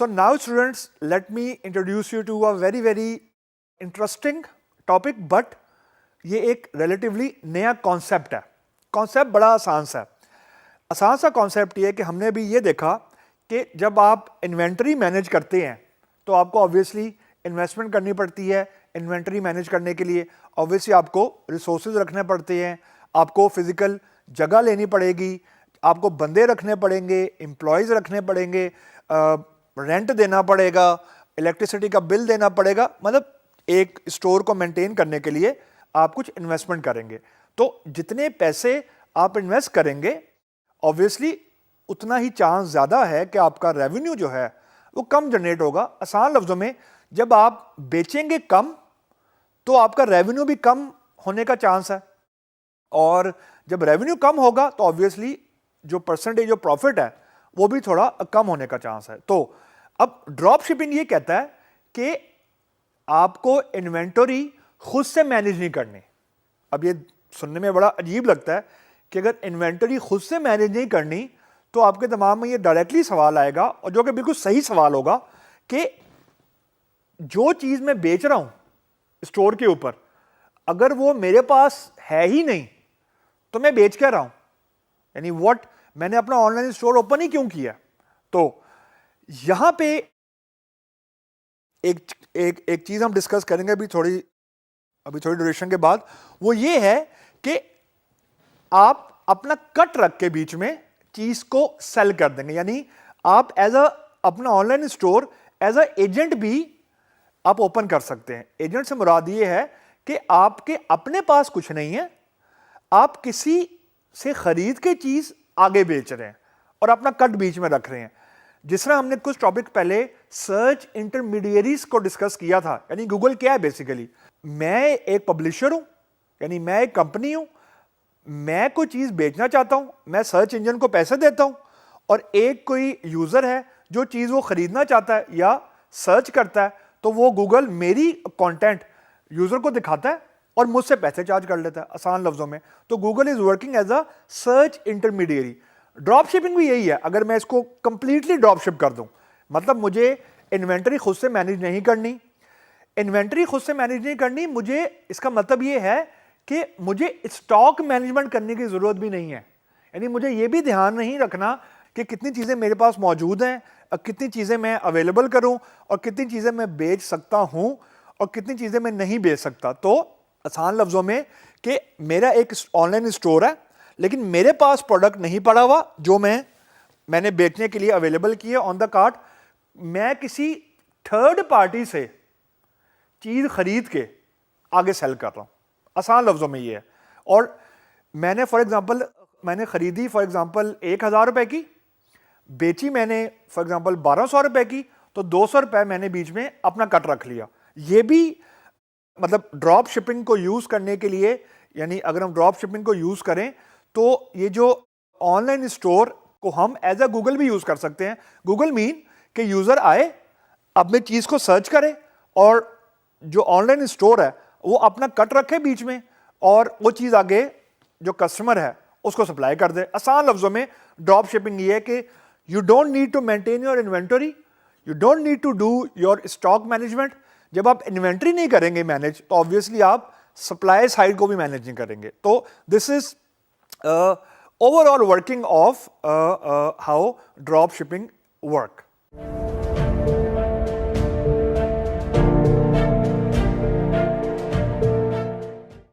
So now students, let me introduce you to a very very interesting topic, but ये एक relatively नया concept है. Concept बड़ा आसान सा है. आसान सा concept ये है कि हमने भी ये देखा कि जब आप inventory manage करते हैं तो आपको obviously investment करनी पड़ती है. Inventory manage करने के लिए obviously आपको resources रखने पड़ते हैं, आपको physical जगह लेनी पड़ेगी, आपको बंदे रखने पड़ेंगे, employees रखने पड़ेंगे, रेंट देना पड़ेगा, इलेक्ट्रिसिटी का बिल देना पड़ेगा. मतलब एक स्टोर को मेंटेन करने के लिए आप कुछ इन्वेस्टमेंट करेंगे. तो जितने पैसे आप इन्वेस्ट करेंगे ऑब्वियसली उतना ही चांस ज़्यादा है कि आपका रेवेन्यू जो है वो कम जनरेट होगा. आसान लफ्ज़ों में जब आप बेचेंगे कम तो आपका रेवेन्यू भी कम होने का चांस है, और जब रेवेन्यू कम होगा तो ऑब्वियसली जो परसेंटेज ऑफ प्रॉफिट है वो भी थोड़ा कम होने का चांस है. तो अब ड्रॉप शिपिंग ये कहता है कि आपको इन्वेंटरी खुद से मैनेज नहीं करनी. अब ये सुनने में बड़ा अजीब लगता है कि अगर इन्वेंटरी खुद से मैनेज नहीं करनी तो आपके दिमाग में ये डायरेक्टली सवाल आएगा, और जो कि बिल्कुल सही सवाल होगा, कि जो चीज़ मैं बेच रहा हूँ स्टोर के ऊपर, अगर वो मेरे पास है ही नहीं तो मैं बेच क्या रहा हूँ. यानी व्हाट, मैंने अपना ऑनलाइन स्टोर ओपन ही क्यों किया. तो यहां पे एक चीज हम डिस्कस करेंगे अभी थोड़ी ड्यूरेशन के बाद. वो ये है कि आप अपना कट रख के बीच में चीज को सेल कर देंगे. यानी आप अपना online store as a agent भी आप ओपन कर सकते हैं. एजेंट से मुराद ये है कि आपके अपने पास कुछ नहीं है, आप किसी से खरीद के चीज आगे बेच रहे हैं और अपना कट बीच में रख रहे हैं. जिस तरह हमने कुछ टॉपिक पहले सर्च इंटरमीडिएरीज को डिस्कस किया था. यानी गूगल क्या है बेसिकली, मैं एक पब्लिशर हूं, यानी मैं एक कंपनी हूं, मैं कोई चीज बेचना चाहता हूं, मैं सर्च इंजन को पैसे देता हूं, और एक कोई यूजर है जो चीज वो खरीदना चाहता है या सर्च करता है, तो वो गूगल मेरी कंटेंट यूजर को दिखाता है और मुझसे पैसे चार्ज कर लेता है. आसान लफ्जों में तो Google is working as a search intermediary. Drop shipping भी यही है. अगर मैं इसको कंप्लीटली ड्रॉप शिप कर दूं, मतलब मुझे इन्वेंटरी खुद से मैनेज नहीं करनी. इन्वेंटरी खुद से मैनेज नहीं करनी, मुझे इसका मतलब ये है कि मुझे स्टॉक मैनेजमेंट करने की जरूरत भी नहीं है. यानी मुझे ये भी ध्यान नहीं रखना कि कितनी चीजें मेरे पास मौजूद हैं, और कितनी चीजें मैं अवेलेबल करूं, और कितनी चीजें मैं बेच सकता हूं, और कितनी चीजें मैं नहीं बेच सकता. तो आसान लफ्जों में कि मेरा एक ऑनलाइन स्टोर है, लेकिन मेरे पास प्रोडक्ट नहीं पड़ा हुआ जो मैंने बेचने के लिए अवेलेबल किया ऑन द कार्ट. मैं किसी थर्ड पार्टी से चीज खरीद के आगे सेल कर रहा हूं. आसान लफ्जों में ये है. और मैंने फॉर एग्जांपल मैंने खरीदी फॉर एग्जांपल 1000 रुपए की, बेची मैंने फॉर एग्जांपल 1200 रुपए की, तो 200 रुपए मैंने बीच में अपना कट रख लिया. ये भी मतलब ड्रॉप शिपिंग को यूज करने के लिए, यानी अगर हम ड्रॉप शिपिंग को यूज करें तो ये जो ऑनलाइन स्टोर को हम एज अ गूगल भी यूज कर सकते हैं. गूगल मीन कि यूजर आए, अपने चीज को सर्च करे, और जो ऑनलाइन स्टोर है वो अपना कट रखे बीच में, और वो चीज आगे जो कस्टमर है उसको सप्लाई कर दे. आसान लफ्जों में ड्रॉप शिपिंग ये है कि you don't need to maintain your inventory, you don't need to do your stock management. जब आप इन्वेंटरी नहीं करेंगे मैनेज, तो ऑब्वियसली आप सप्लाई साइड को भी मैनेज नहीं करेंगे. तो this is overall working of how drop shipping work.